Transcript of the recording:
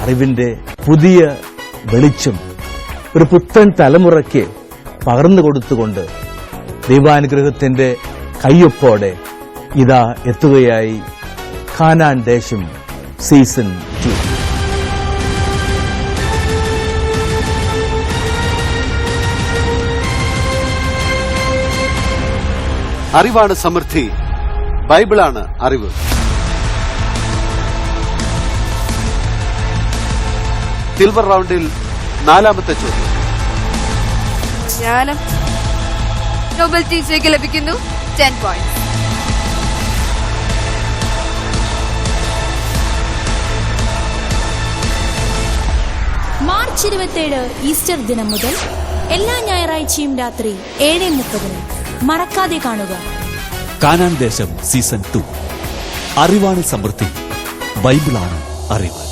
അറിവിന്റെ പുതിയ വെളിച്ചം ഒരു പുത്തൻ തലമുറയ്ക്ക് പകർന്നു കൊടുത്തുകൊണ്ട് ദൈവാനുഗ്രഹത്തിന്റെ കയ്യൊപ്പോടെ ഇതാ എത്തുകയായി കാനാൻ ദേശം സീസൺ 2. അറിവാണ് സമൃദ്ധി, ബൈബിളാണ് അറിവ്. സിൽവർ റൗണ്ടിൽ 4ാമത്തെ ചോദ്യം. ജ്ഞാനം നോബൽ ടീച്ചർക്ക് ലഭിക്കുന്നു 10 പോയിന്റ്. മാർച്ച് 27 ഈസ്റ്റർ ദിനം മുതൽ എല്ലാ ഞായറാഴ്ചയും രാത്രി 7:30 മറക്കാതെ കാണുക. കാനാൻ ദേശം സീസൺ 2. അറിവാണ് സമൃദ്ധി, ബൈബിളാണ് അറിവ്.